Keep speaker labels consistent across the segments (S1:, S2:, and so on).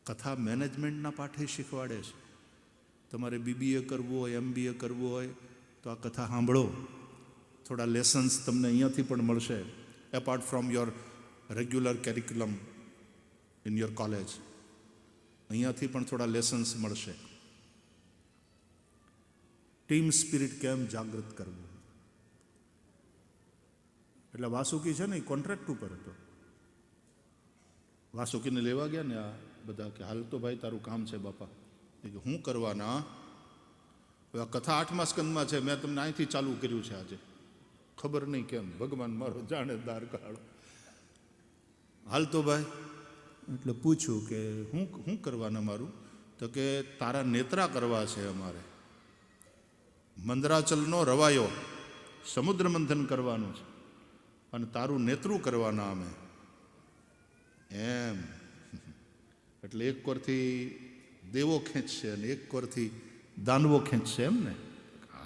S1: કથા મેનેજમેન્ટના પાઠે શીખવાડે છે. તમારે BBA કરવું હોય, MBA કરવું હોય તો આ કથા સાંભળો. થોડા લેસન્સ તમને અહીંયાથી પણ મળશે, apart from your regular curriculum in your college. અહીંયાથી પણ થોડા લેસન્સ મળશે. ટીમ સ્પિરિટ કેમ જાગૃત કરવું. એટલે વાસુકી છે ને એ કોન્ટ્રાક્ટ ઉપર હતો. વાસુકીને લેવા ગયા ને આ બધા કે હાલ તો ભાઈ તારું કામ છે બાપા. કે હું કરવાના? હવે આ કથા 8મા સ્કંદમાં છે, મેં તમને અહીંથી ચાલુ કર્યું છે આજે. ખબર નહીં કેમ, ભગવાન મારો જાણેદાર કાળો. હાલ તો ભાઈ. એટલે પૂછ્યું કે હું કરવાના મારું? તો કે તારા નેત્રા કરવા છે અમારે. મંદરાચલનો રવાયો સમુદ્ર મંથન કરવાનું છે અને તારું નેત્રું કરવાના અમે. એમ એટલે એક કોરથી દેવો ખેંચશે અને એક કોરથી દાનવો ખેંચશે એમ ને?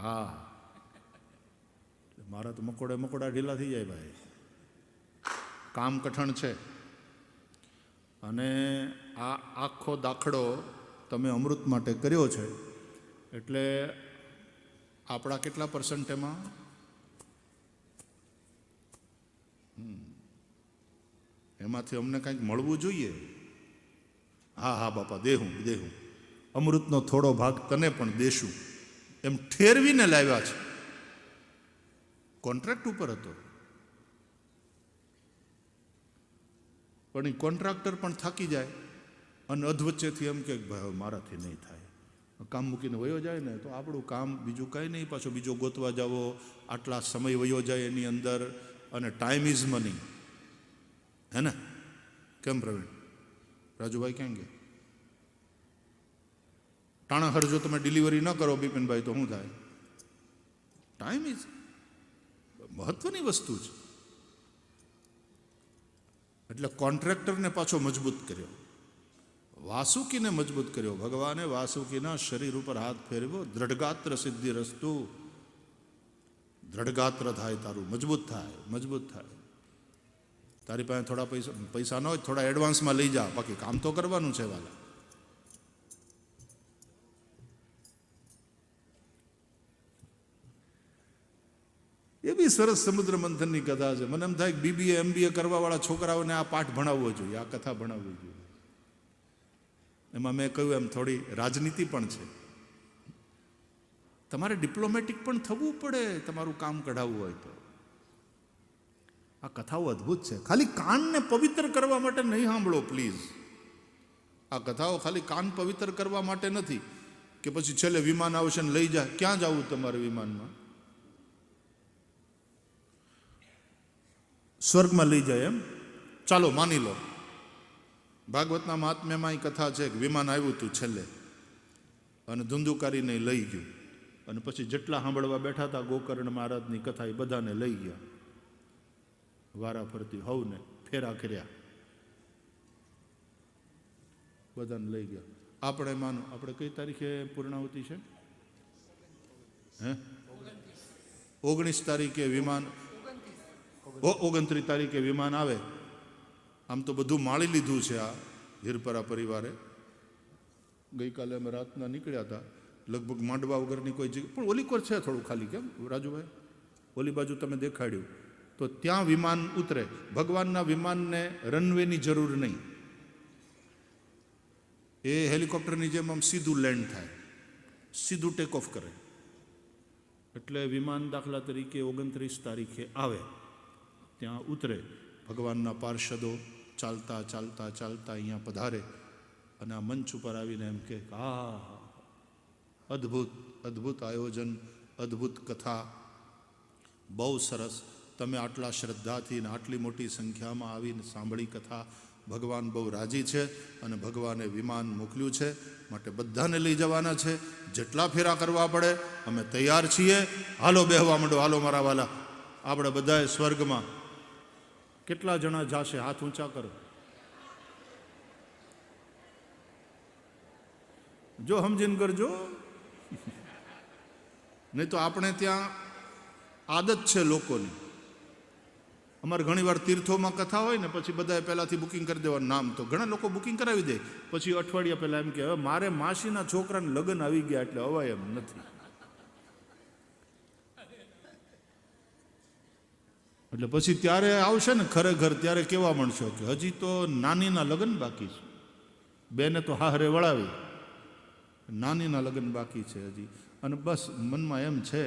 S1: હા. મારા તો મકોડા ઢીલા થઈ જાય ભાઈ. કામ કઠણ છે. અને આ આખો દાખલો તમે અમૃત માટે કર્યો છે એટલે આપણા કેટલા % એમાં? એમાંથી અમને કંઈક મળવું જોઈએ. હા બાપા, દેહું અમૃતનો થોડો ભાગ તને પણ દેશું એમ ઠેરવીને લાવ્યા છે. કોન્ટ્રાક્ટ ઉપર હતો. પણ એ કોન્ટ્રાક્ટર પણ થાકી જાય અને અધવચ્ચેથી એમ કે ભાઈ મારાથી નહીં થાય, કામ મૂકીને વયો જાય ને તો આપણું કામ બીજું કંઈ નહીં, પાછો બીજો ગોતવા જાવો, આટલા સમય વયો જાય એની અંદર. અને ટાઈમ ઇઝ મની, હે ને? કેમ પ્રવીણ? રાજુભાઈ ક્યાં ગયા? ટાણાહર જો તમે ડિલિવરી ન કરો બિપિનભાઈ તો શું થાય? ટાઈમ ઇઝ મહત્વની વસ્તુ છે. એટલે કોન્ટ્રાક્ટરને પાછો મજબૂત કર્યો, વાસુકીને મજબૂત કર્યો. ભગવાને વાસુકીના શરીર ઉપર હાથ ફેરવ્યો. દ્રઢગાત્ર સિદ્ધિ રસ્તુ. દ્રઢગાત્ર થાય તારું, મજબૂત થાય. તારી પાસે થોડા પૈસા ન હોય, થોડા એડવાન્સમાં લઈ જા, બાકી કામ તો કરવાનું છે વાલા. એ બી સરસ સમુદ્ર મંથનની કથા છે. મને એમ થાય કે BBA MBA કરવાવાળા છોકરાઓને આ પાઠ ભણાવવો જોઈએ, આ કથા ભણાવવી જોઈએ. એમાં મેં કહ્યું એમ થોડી રાજનીતિ પણ છે. તમારે ડિપ્લોમેટિક પણ થવું પડે તમારું કામ કઢાવવું હોય તો. આ કથાઓ અદ્ભુત છે. ખાલી કાનને પવિત્ર કરવા માટે નહીં સાંભળો પ્લીઝ. આ કથાઓ ખાલી કાન પવિત્ર કરવા માટે નથી કે પછી છેલ્લે વિમાન આવશે ને લઈ જાય. ક્યાં જવું તમારે વિમાનમાં? સ્વર્ગમાં લઈ જાય એમ? ચાલો માની લો ભાગવતના મહાત્મ્યમાં કથા છે કે વિમાન આવ્યું હતું છેલ્લે અને ધુંધુકારીને લઈ ગયું, અને પછી જેટલા સાંભળવા બેઠા હતા ગોકર્ણ મહારાજની કથા એ બધાને લઈ ગયા. વારા ફરતી હવને ફેરા કર્યા, બધાને લઈ ગયા. આપણે માનો આપણે કઈ તારીખે પૂર્ણાવતી છે? 19 તારીખે વિમાન, 29 તારીખે વિમાન આવે. આમ તો બધું માળી લીધું છે આ હીરપરા પરિવારે. ગઈકાલે અમે રાતના નીકળ્યા હતા, લગભગ માંડવા વગરની કોઈ જગ્યા, પણ ઓલી કોર છે થોડું ખાલી. કેમ રાજુભાઈ? ઓલી બાજુ તમે દેખાડ્યું તો ત્યાં વિમાન ઉતરે. ભગવાનના વિમાનને રનવેની જરૂર નહીં, એ હેલિકોપ્ટરની જેમ આમ સીધું લેન્ડ થાય, સીધું ટેક ઓફ કરે. એટલે વિમાન દાખલા તરીકે 29 તારીખે આવે, ત્યાં ઉતરે. ભગવાનના પાર્ષદો ચાલતા ચાલતા ચાલતા અહીંયા પધારે અને આ મંચ ઉપર આવીને એમ કે આ અદ્ભુત અદ્ભુત આયોજન, અદ્ભુત કથા, બહુ સરસ. તમે આટલા શ્રદ્ધાથી ને આટલી મોટી સંખ્યામાં આવીને સાંભળી કથા. ભગવાન બહુ રાજી છે અને ભગવાને વિમાન મોકલ્યું છે, માટે બધાને લઈ જવાના છે. જેટલા ફેરા કરવા પડે અમે તૈયાર છીએ. હાલો બેહવા માંડો, હાલો મારા વાલા. આપણે બધાએ સ્વર્ગમાં. કેટલા જણા જાશે? હાથ ઊંચા કરો. જો સમજીને કરજો, નહીં તો આપણે ત્યાં આદત છે લોકોની અમારે ઘણીવાર તીર્થોમાં કથા હોય ને પછી બધાએ પહેલાંથી બુકિંગ કરી દેવાનું નામ, તો ઘણા લોકો બુકિંગ કરાવી દે, પછી અઠવાડિયા પહેલાં એમ કે હવે મારે માસીના છોકરાને લગ્ન આવી ગયા એટલે અવાય એમ નથી. એટલે પછી ત્યારે આવશે ને ખરેખર ત્યારે કેવા મળશો કે હજી તો નાનીના લગ્ન બાકી છે, બેને તો હારે વળાવી, નાનીના લગ્ન બાકી છે હજી. અને બસ મનમાં એમ છે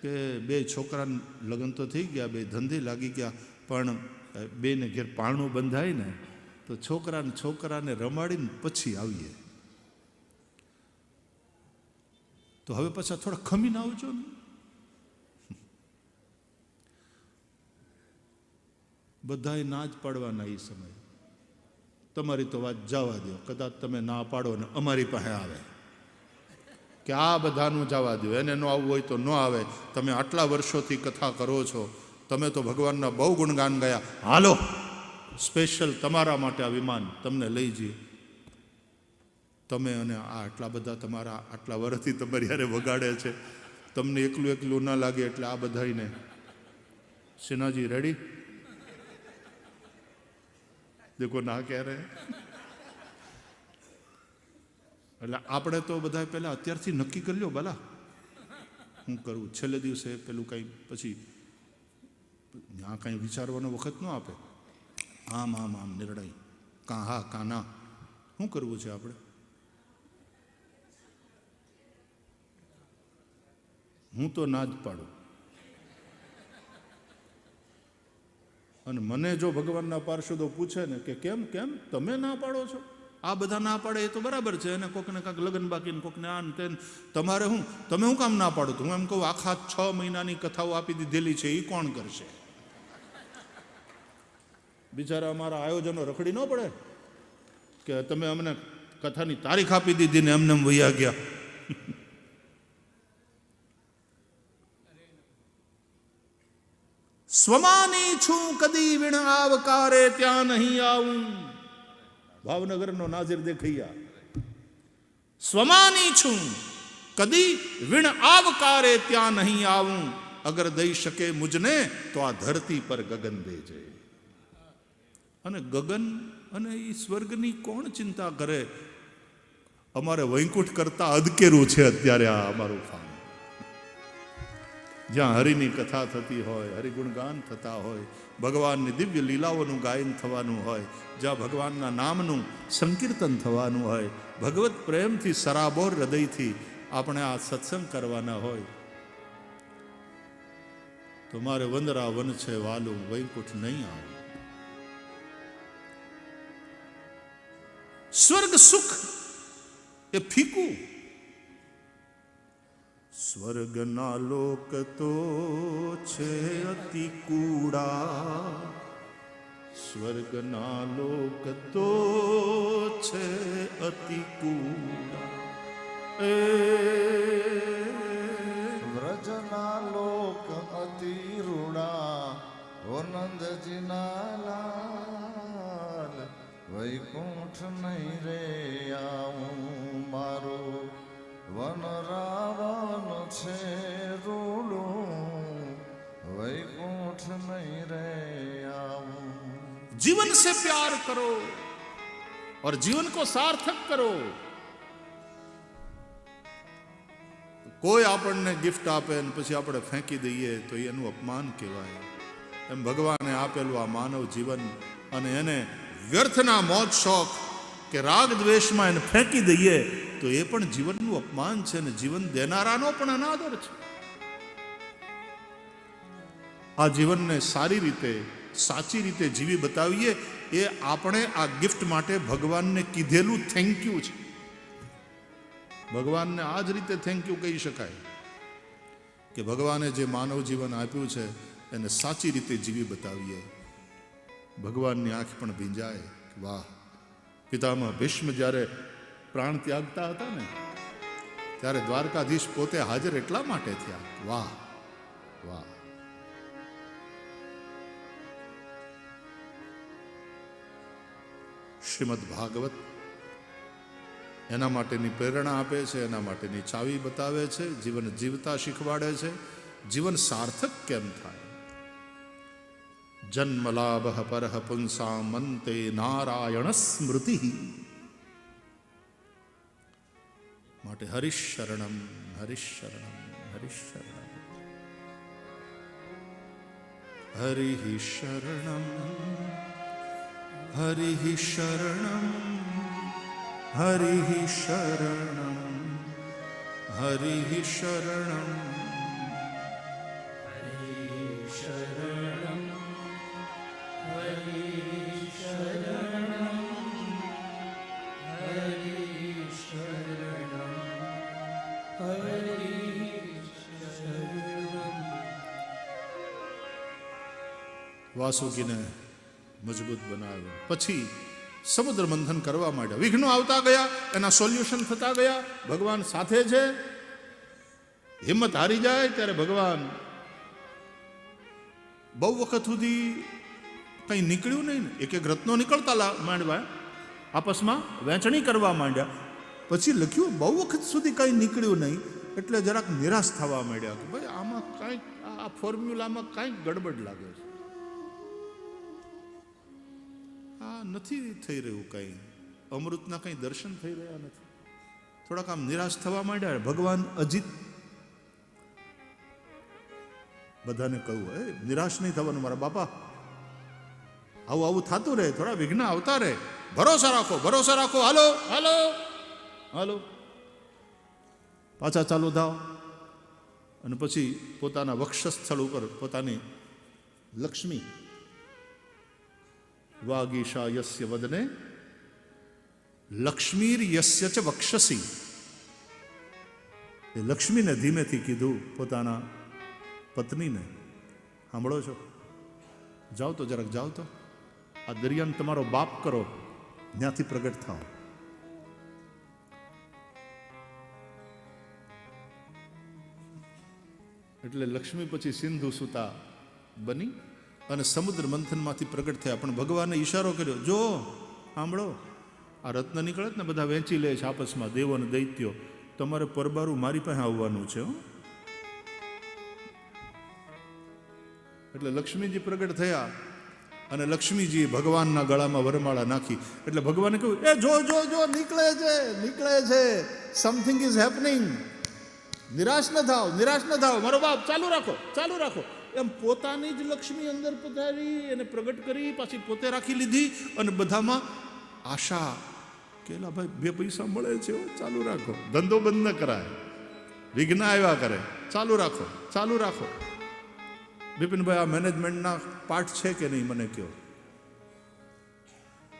S1: કે બે છોકરાના લગ્ન તો થઈ ગયા, બે ધંધે લાગી ગયા, પણ બેને ઘેર પારણું બંધાય ને તો છોકરાને રમાડીને પછી આવીએ. તો હવે પાછા થોડા ખમીને આવજો ને. બધાએ ના જ પાડવાના એ સમય. તમારી તો વાત જવા દો, કદાચ તમે ના પાડો ને અમારી પાસે આવે કે આ બધાનું જવા દો, એને ન આવવું હોય તો ન આવે, તમે આટલા વર્ષોથી કથા કરો છો, તમે તો ભગવાનના બહુ ગુણગાન ગયા, હાલો સ્પેશિયલ તમારા માટે આ વિમાન તમને લઈ જઈએ. તમે અને આ આટલા બધા તમારા આટલા વર્ષથી તમારી યારે વગાડે છે, તમને એકલું ના લાગે એટલે આ બધાને. સિન્હાજી રેડી? દેખો ના કહે રહે. એટલે આપણે તો બધા પહેલાં અત્યારથી નક્કી કરી લો, ભલા હું કરવું. છેલ્લે દિવસે પેલું કંઈ પછી ત્યાં કંઈ વિચારવાનો વખત ન આપે. આમ નિર્ણય, કાં હા કાં ના, શું કરવું છે આપણે? હું તો ના જ પાડું. અને મને જો ભગવાનના પાર્ષદો પૂછે ને કે કેમ તમે ના પાડો છો, આ બધા ના પાડે એ તો બરાબર છે, અને કોકને કાંક લગ્ન બાકી ને કોકને આ ને તે, તમારે તમે શું કામ ના પાડો? તો હું એમ કહું આખા 6 મહિનાની કથાઓ આપી દીધેલી છે, એ કોણ કરશે? બિચારા અમારા આયોજનો રખડી ન પડે કે તમે અમને કથાની તારીખ આપી દીધી ને એમને વૈયા ગયા. સ્વમાની છું કદી વિણ આવકારે ત્યાં નહીં આવું. ભાવનગરનો નાઝીર દેખૈયા. સ્વમાની છું કદી વિણ આવકારે ત્યાં નહીં આવું, અગર દઈ શકે મુજને તો આ ધરતી પર ગગન દેજે. અને ગગન અને એ સ્વર્ગની કોણ ચિંતા કરે? અમારે વૈકુંઠ કરતા અદકેરું છે અત્યારે આ અમારું ફામ. જ્યાં હરિની કથા થતી હોય, હરિગુણગાન થતા હોય, ભગવાનની દિવ્ય લીલાઓનું ગાયન થવાનું હોય, જ્યાં ભગવાનના નામનું સંકીર્તન થવાનું હોય, ભગવત પ્રેમથી સરાબોર હૃદયથી આપણે આ સત્સંગ કરવાના હોય, તો મારે વંદરા વન છે વાલું વૈકુંઠ નહીં આવું. સ્વર્ગ સુખ એ ફીકું. સ્વર્ગના લોક તો છે અતિ કૂડા, સ્વર્ગના લોક તો છે અતિ કૂડા. એ
S2: વ્રજના લોક અતિ રૂડા, ઓ નંદજીના લાલ વૈકુંઠ નહીં રે આવું. મારો વન રાવણ છે રૂડું, વૈકુંઠ નહીં રે આવું.
S1: जीवन से प्यार करो और जीवन को सार्थक करो. કોઈ આપણને ગિફ્ટ આપે ને પછી આપણે ફેંકી દઈએ તો એનું અપમાન કહેવાય. એમ ભગવાને આપેલું આ માનવ જીવન અને એને વ્યર્થના મોજ શોખ કે રાગ દ્વેષમાં એને ફેંકી દઈએ તો એ પણ જીવનનું અપમાન છે, ને જીવન દેનારાનો પણ અનાદર છે. આ જીવનને સારી રીતે સાચી રીતે જીવી બતાવીએ એ આપણે આ ગિફ્ટ માટે ભગવાનને કીધેલું થેન્ક યુ છે. ભગવાનને આ જ રીતે થેન્ક યુ કહી શકાય કે ભગવાને જે માનવ જીવન આપ્યું છે એને સાચી રીતે જીવી બતાવીએ. ભગવાનની આંખ પણ ભીંજાય. વાહ! પિતામહ ભીષ્મ જ્યારે પ્રાણ ત્યાગતા હતા ને ત્યારે દ્વારકાધીશ પોતે હાજર એટલા માટે થયા. વાહ વાહ! શ્રીમદ ભાગવત એના માટેની પ્રેરણા આપે છે, એના માટેની ચાવી બતાવે છે, જીવન જીવતા શીખવાડે છે. જીવન સાર્થક કેમ થાય? જન્મલાભ પરહ પુંસામંતે નારાયણ સ્મૃતિ. માટે હરિશરણમ હરિશરણમ હરિશરણમ હરિ શરણમ હરિ શરણમ હરિ શરણમ હરિ શરણમ વાસુકીને મજબૂત બનાવ્યો. પછી સમુદ્ર મંથન કરવા માંડ્યા. વિઘ્નો આવતા ગયા, એના સોલ્યુશન થતા ગયા. ભગવાન સાથે છે. હિંમત હારી જાય ત્યારે ભગવાન બહુ વખત સુધી કંઈ નીકળ્યું નહીં ને. એક એક રત્નો નીકળતા માંડવા, આપસમાં વહેંચણી કરવા માંડ્યા. પછી લખ્યું બહુ વખત સુધી કંઈ નીકળ્યું નહીં એટલે જરાક નિરાશ થવા માંડ્યા કે ભાઈ આમાં કાંઈક આ ફોર્મ્યુલામાં કાંઈક ગડબડ લાગે છે. આ નથી થઈ રહ્યું કંઈ, અમૃતના કંઈ દર્શન થઈ રહ્યા નથી. થોડાક આમ નિરાશ થવા માંડ્યા. ભગવાન અજીત બધાને કહ્યું, એ નિરાશ નહીં થવાનું મારા બાપા, આવું આવું થતું રહે, થોડા વિઘ્ન આવતા રહે, ભરોસા રાખો, ભરોસા રાખો, હાલો હાલો હાલો. પાછા ચાલુ થાવ. અને પછી પોતાના વક્ષસ્થળ ઉપર પોતાની લક્ષ્મી વાગીશા યસ્ય વદને લક્ષ્મીર યસ્ય ચ વક્ષસી. એ લક્ષ્મીને ધીમેથી કીધું પોતાના પત્નીને, સાંભળો છો, જાઓ તો જરાક જાઓ તો, આ દરિયાને તમારો બાપ કરો, ત્યાંથી પ્રગટ થાઓ. એટલે લક્ષ્મી પછી સિંધુ સુતા બની અને સમુદ્ર મંથનમાંથી પ્રગટ થયા. પણ ભગવાને ઈશારો કર્યો, જો સાંભળો, આ રત્ન નીકળે ને બધા વેચી લે છે આપસમાં, દેવો અને દૈત્યો, તમારે પરબારું મારી પાસે આવવાનું છે. એટલે લક્ષ્મીજી પ્રગટ થયા અને લક્ષ્મીજી ભગવાનના ગળામાં વરમાળા નાખી. એટલે ભગવાને કહ્યું, એ જો જો જો નીકળે છે, નીકળે છે, સમથિંગ ઇઝ હેપનિંગ. નિરાશ ન થાવ, નિરાશ ન થાવ, મારો બાપ, ચાલુ રાખો, ચાલુ રાખો. એમ પોતાની જ લક્ષ્મી અંદર પધારી, એને પ્રગટ કરી, પાછી પોતે રાખી લીધી અને બધામાં આશા કે એલા ભાઈ 2 પૈસા મળે છે, ચાલુ રાખો, ધંધો બંધ ન કરાય, વિઘ્ન આવ્યા કરે, ચાલુ રાખો, ચાલુ રાખો. બિપિનભાઈ, આ મેનેજમેન્ટના પાર્ટ છે કે નહીં મને કહો,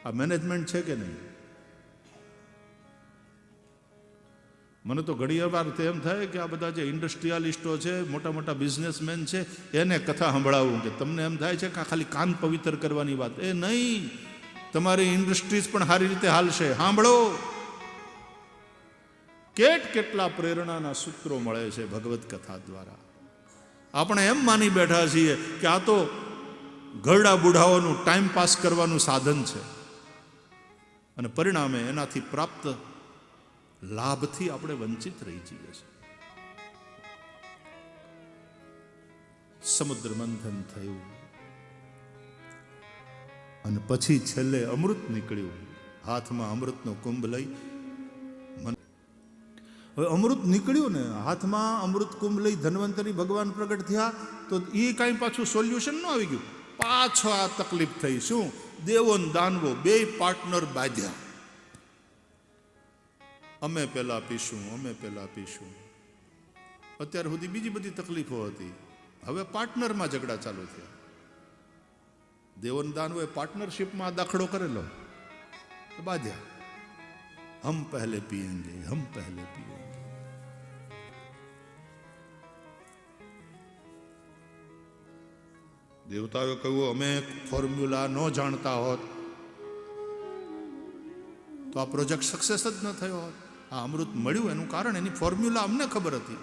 S1: આ મેનેજમેન્ટ છે કે નહીં? મને તો ઘણી વાર એમ થાય કે આ બધા જે ઇન્ડસ્ટ્રીયાલિસ્ટો છે, મોટા મોટા બિઝનેસમેન છે, એને કથા સંભળાવું કે તમને એમ થાય છે કે ખાલી કાન પવિત્ર કરવાની વાત. એ નહીં, તમારી ઇન્ડસ્ટ્રીઝ પણ સારી રીતે હાલશે. સાંભળો, કેટલા પ્રેરણાના સૂત્રો મળે છે ભગવત કથા દ્વારા. આપણે એમ માની બેઠા છીએ કે આ તો ઘરડા બુઢાઓનું ટાઈમ પાસ કરવાનું સાધન છે, અને પરિણામે એનાથી પ્રાપ્ત લાભથી આપણે વંચિત રહી જઈએ છીએ. સમુદ્ર મંથન થયું અને પછી છેલ્લે અમૃત નીકળ્યું. હાથમાં અમૃતનો કુંભ લઈ, હવે અમૃત નીકળ્યું ને, હાથમાં અમૃત કુંભ લઈ ધન્વંતરી ભગવાન પ્રગટ થયા. તો એ કાંઈ પાછું સોલ્યુશન ન આવી ગયું, પાછો આ તકલીફ થઈ. શું? દેવો ને દાનવો 2 પાર્ટનર બાંધ્યા. અમે પહેલા પીશું, અમે પહેલા પીશું. અત્યાર સુધી બીજી બધી તકલીફો હતી, હવે પાર્ટનરમાં ઝઘડા ચાલુ થયા. દેવો ને દાનવો પાર્ટનરશિપમાં દાખલો કરેલો, બાંધ્યા. હમ પહેલે પીએંગે, હમ પહેલે પીએંગે. દેવતાઓએ કહ્યું, અમે ફોર્મ્યુલા ન જાણતા હોત તો આ પ્રોજેક્ટ સક્સેસ જ ન થયો હોત. આ અમૃત મળ્યું એનું કારણ એની ફોર્મ્યુલા અમને ખબર હતી.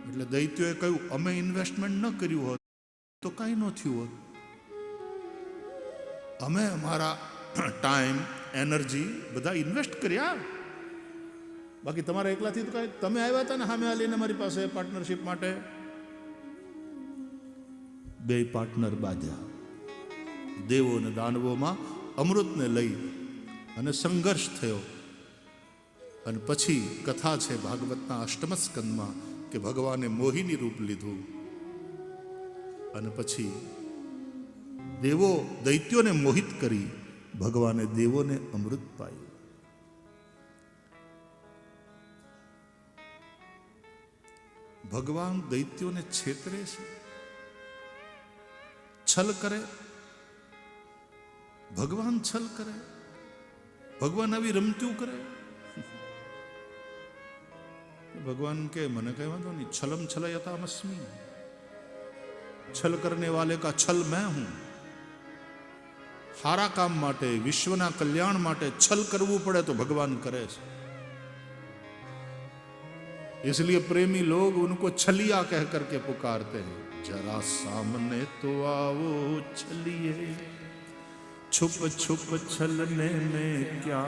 S1: એટલે દૈત્યોએ કહ્યું, અમે ઇન્વેસ્ટમેન્ટ ન કર્યું હોત તો કાંઈ ન થયું હોત. અમે અમારા ટાઈમ, એનર્જી બધા ઇન્વેસ્ટ કર્યા, બાકી તમારા એકલાથી તો કાંઈ. તમે આવ્યા હતા ને સામે આલીને મારી પાસે પાર્ટનરશિપ માટે. બે પાર્ટનર બાંધ્યા. દેવો અને દાનવોમાં અમૃતને લઈ અને સંઘર્ષ થયો. અને પછી કથા છે ભાગવતના અષ્ટમ સ્કંદમાં કે ભગવાને મોહિની રૂપ લીધું અને પછી દેવો દૈત્યોને મોહિત કરી ભગવાને દેવોને અમૃત પાયું. ભગવાન દૈત્યોને છેતરે છે, છલ કરે. ભગવાન છલ કરે? ભગવાન આવી રમતું કરે? भगवान के मन कहे वादो नहीं, छलम छलयता मस्मी, छल करने वाले का छल मैं हूं. हारा काम माटे, विश्वना कल्याण माटे छल करवू पड़े तो भगवान करे. इसलिए प्रेमी लोग उनको छलिया कह करके पुकारते हैं. जरा सामने तो आओ छलिए, छुप छुप छलने में क्या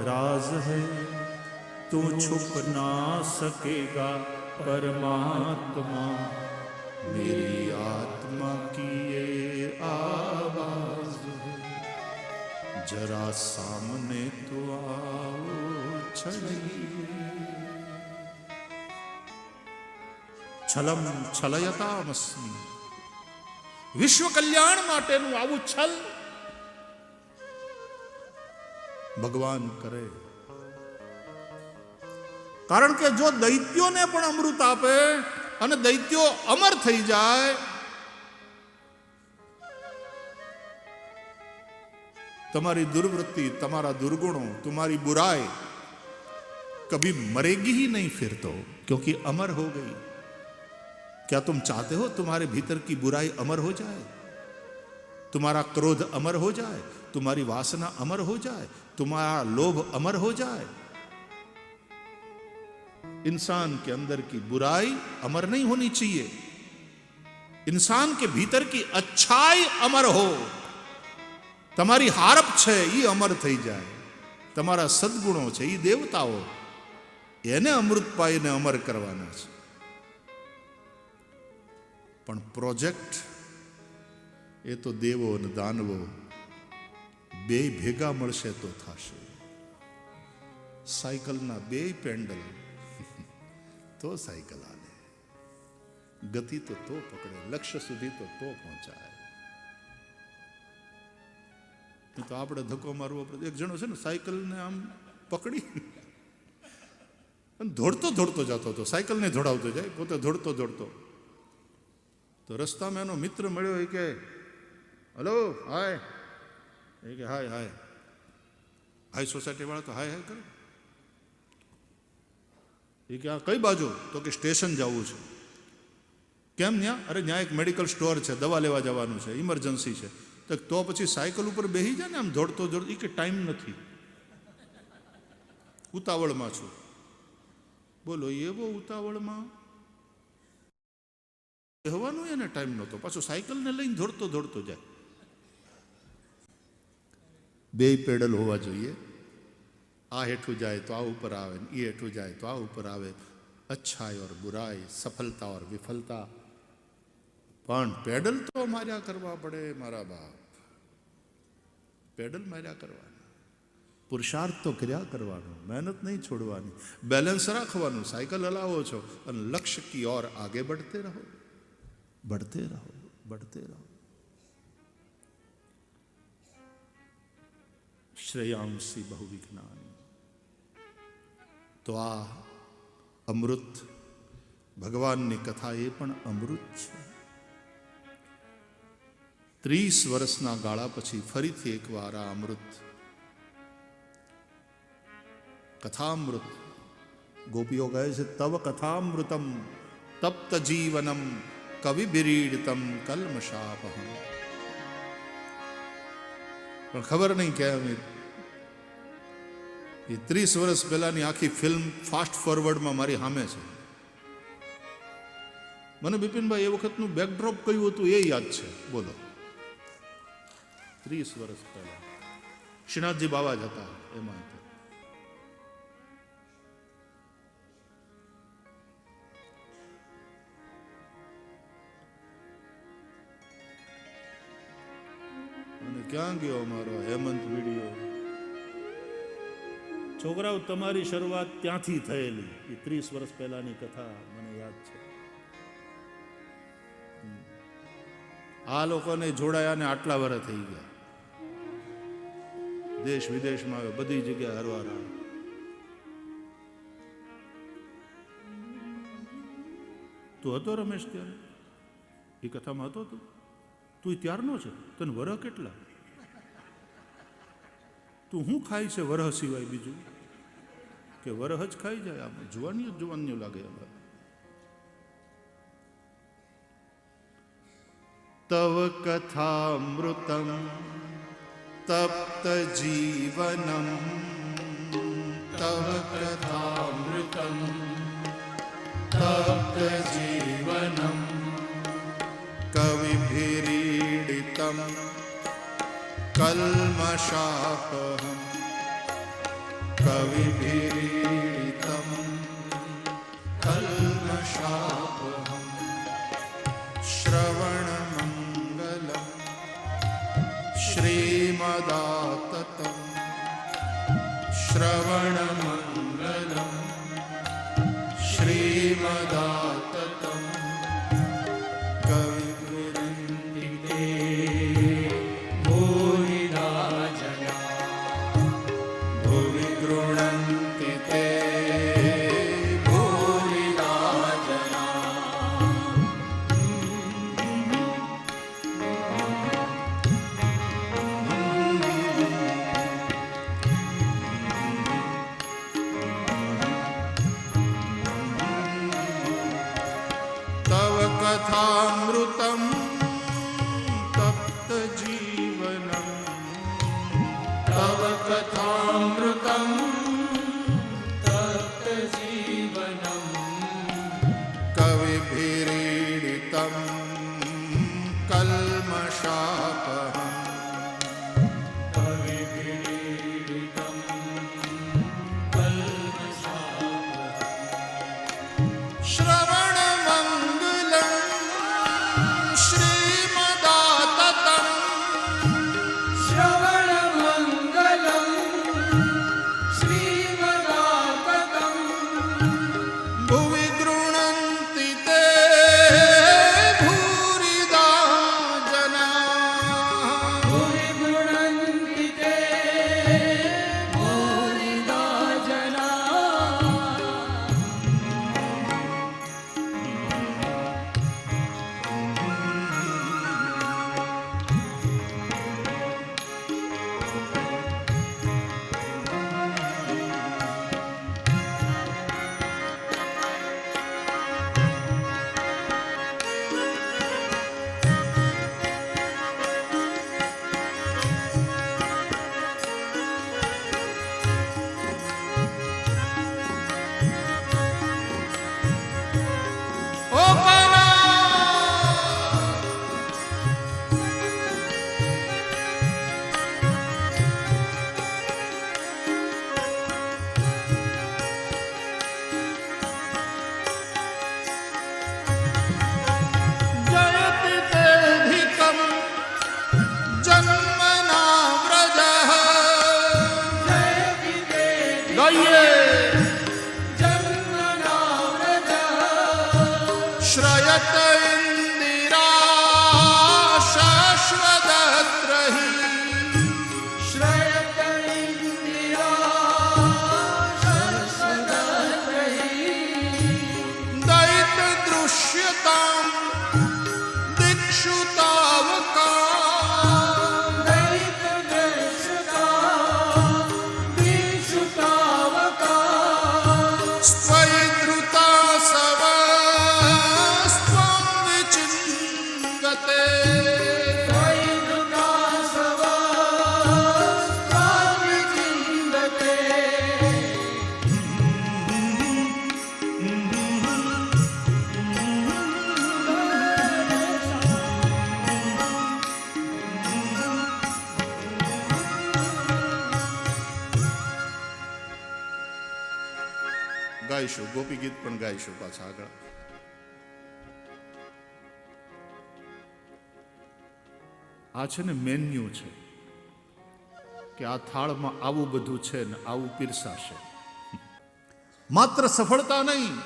S1: राज है, तो छुप ना सकेगा परमात्मा, मेरी आत्मा की ये आवाज है. जरा सामने तो आओ छलिए. छलम छलयता मस्मी, વિશ્વ કલ્યાણ માટેનું આવું છલ ભગવાન કરે. કારણ કે જો દૈત્યોને પણ અમૃત આપે અને દૈત્યો અમર થઈ જાય, તમારી દુર્વૃત્તિ, તમારા દુર્ગुणों, तुम्हारी बुराई कभी मरेगी ही नहीं फिर तो, क्योंकि अमर हो गई. क्या तुम चाहते हो तुम्हारे भीतर की बुराई अमर हो जाए, तुम्हारा क्रोध अमर हो जाए, तुम्हारी वासना अमर हो जाए, तुम्हारा लोभ अमर हो जाए? इंसान के अंदर की बुराई अमर नहीं होनी चाहिए. इंसान के भीतर की अच्छाई अमर हो. તમારી હારપ છે એ અમર થઈ જાય, તમારા સદગુણો છે એ દેવતાઓ, એને અમૃત પાઈને અમર કરવાના છે. પણ પ્રોજેક્ટ એ તો દેવો અને દાનવો બે ભેગા મળશે તો થશે. સાયકલના બે પેન્ડલ તો સાયકલ હાલે, ગતિ તો પકડે, લક્ષ્ય સુધી તો પહોંચાય. તો આપણે ધક્કો મારવો પડે. એક જણો છે ને સાયકલને આમ પકડી અને દોડતો દોડતો જતો હતો, સાયકલને દોડાવતો જાય, પોતે દોડતો દોડતો. તો રસ્તામાં એનો મિત્ર મળ્યો. એ કે હલો હાય, એ કે હાય હાય હાય. સોસાયટી વાળા તો હાય હાય કરે. એ કે આ કઈ બાજુ? તો કે સ્ટેશન જવું છે. કેમ ત્યાં? અરે ત્યાં એક મેડિકલ સ્ટોર છે, દવા લેવા જવાનું છે, ઇમરજન્સી છે. તો પછી સાયકલ ઉપર બેસી જાય ને આમ દોડતો દોડતો. એ કે ટાઈમ નથી, ઉતાવળમાં છું. બોલો, એવો ઉતાવળમાં કહેવાનું એને ટાઈમ નહોતો, પાછો સાયકલને લઈને દોડતો દોડતો જાય. બે પેડલ હોવા જોઈએ. આ હેઠું જાય તો આ ઉપર આવે, એ હેઠું જાય તો આ ઉપર આવે. अच्छाई और बुराई, सफलता और विफलता. પણ પેડલ તો માર્યા કરવા પડે મારા બાપ, પેડલ માર્યા કરવાના. પુરુષાર્થ તો કર્યા કરવાનો, મહેનત નહીં છોડવાની, બેલેન્સ રાખવાનું. સાયકલ હલાવો છો અને લક્ષ્ય કી ઓર આગે बढ़ते रहो, बढ़ते रहो, बढ़ते रहो. શ્રેયાંસી બહુ વિજ્ઞાની. તો આ અમૃત ભગવાનની કથા એ પણ અમૃત છે. 30 વર્ષના ગાળા પછી ફરીથી એકવાર આ અમૃત, કથામૃત. ગોપીઓ કહે છે તવ કથામૃતમ તપ્ત જીવનમ કવિ બિરીડિતમ કલ્મશાપહમ. પણ ખબર નહીં કેમ એ 30 વર્ષ પહેલાની આખી ફિલ્મ ફાસ્ટ ફોરવર્ડમાં મારી સામે છે. મને બિપિનભાઈ એ વખતનું બેકડ્રોપ કયું હતું એ યાદ છે. બોલો, 30 વર્ષ પહેલા શ્રીનાથજી બાવા જ હતા એમાં. ક્યાં ગયો અમારો હેમંત વિડીયો? છોકરાઓ, તમારી શરૂઆત ત્યાંથી થયેલી. એ 30 વર્ષ પહેલાની કથા મને યાદ છે. આ લોકોને જોડાયા ને આટલા વર્ષ થઈ ગયા. દેશ વિદેશમાં આવે, બધી જગ્યાએ હરવા રહ્યા. તું હતો રમેશ ત્યારે? એ કથામાં હતો તું? તું ત્યારનો છે? તને વરહ કેટલા? તું શું ખાય છે વરહ સિવાય બીજું? કે વરહ જ ખાઈ જાય? આમ જુવાનીઓ લાગે. હવે તવ કથામૃતમ તપ્ત જીવનમ, તવ કથામૃતમ તપ્ત જીવનમ, કવિભીરીડિતમ કલ્મષાપહમ, કવિભીરીડિતમ કલ્મષાપહમ, શ્રવણમંગલમ શ્રીમદાતતમ, શ્રવણમંગલમ શ્રીમદાતતમ, કવિવૃંદિતે ભૂરિદા જના, ભુવિ ગૃણન્તિ તે ભૂરિદા જના. તવ કથામૃતમ તપ્ત જીવનમ, તવ કથામૃતમ તપ્ત જીવનમ, કવિભીરીડિતમ કલ્મષાપહમ, કવિભીરીડિતમ કલ્મષાપહમ, શ્રવણમંગલમ શ્રીમદાતતમ, શ્રવણમંગલમ શ્રીમદાતતમ, ભુવિ ગૃણન્તિ તે ભૂરિદા જના, ભુવિ ગૃણન્તિ તે ભૂરિદા જના. ઓ કાના, જયતિ તેધિકમ જન્મના વ્રજઃ, જયતિ તેધિકમ ગાઈએ જન્મના વ્રજઃ, શ્રયત ઇન્દિરા શાશ્વતત્રહિ, શ્રયત ઇન્દિરા શાશ્વતત્રહિ, દૈત દૃશ્યતામ દિક્ષુ તાવકા, દૈત દૃશ્યતામ દિક્ષુ તાવકા, સ્ત્વયિ ધૃતા સવ સ્ત્વં વિચિન્વતે, સ્ત્વયિ ધૃતા સવ સ્ત્વં વિચિન્વતે. ગાઈશું ગોપી ગીત પણ ગાઈશું પાછા આગળ. આ છે ને મેન્યુ છે. કે આ થાળમાં આવું બધું છે ને આવું પીરસાશે. માત્ર સફળતા નહીં,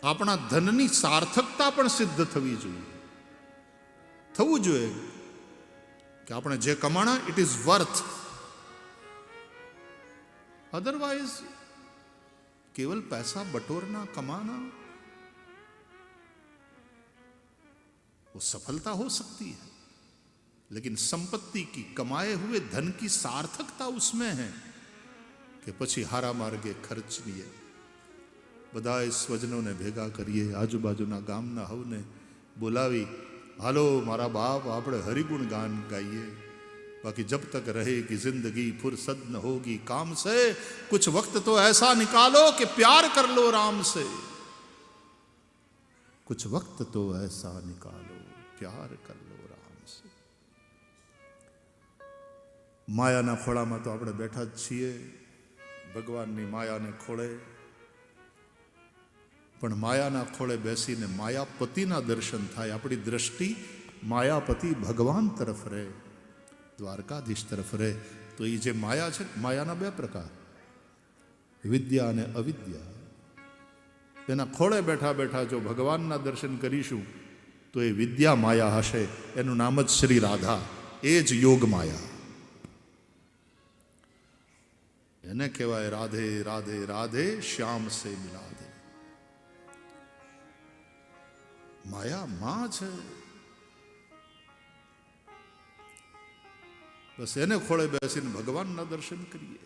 S1: આપણા ધનની સાર્થકતા પણ સિદ્ધ થવી જોઈએ. થવું જોઈએ કે આપણે જે કમાણા ઇટ ઇઝ વર્થ. अदरवाइज केवल पैसा बटोरना कमाना वो सफलता हो सकती है, लेकिन संपत्ति की कमाए हुए धन की सार्थकता उसमें है कि પછી હારા માર્ગે ખર્ચનીએ. બધાએ સ્વજનોને ભેગા કરીએ, આજુબાજુના ગામના હવને બોલાવી, હાલો મારા બાપ આપણે હરિગુણ ગાન ગાઈએ. बाकी जब तक रहेगी जिंदगी फुर्सत न होगी काम से, कुछ वक्त तो ऐसा निकालो कि प्यार कर लो राम से. कुछ वक्त तो ऐसा निकालो प्यार कर लो राम से. માયાના ખોળામાં તો આપણે બેઠા જ છીએ, ભગવાનની માયાને ખોળે. પણ માયાના ખોળે બેસીને માયાપતિના દર્શન થાય. આપણી દ્રષ્ટિ માયાપતિ ભગવાન તરફ રહે, દ્વારકાધીશ તરફ રહે. તો એ જે માયા છે, માયાના બે પ્રકાર, વિદ્યા અને અવિદ્યા. એના ખોળે બેઠા બેઠા જો ભગવાનના દર્શન કરીશું તો એ વિદ્યા માયા હશે. એનું નામ જ શ્રી રાધા, એ જ યોગ માયા. એને કહેવાય રાધે રાધે રાધે શ્યામ સે મિલા દે. માયા માં છે. બસ એને ખોળે બેસીને ભગવાનના દર્શન કરીએ.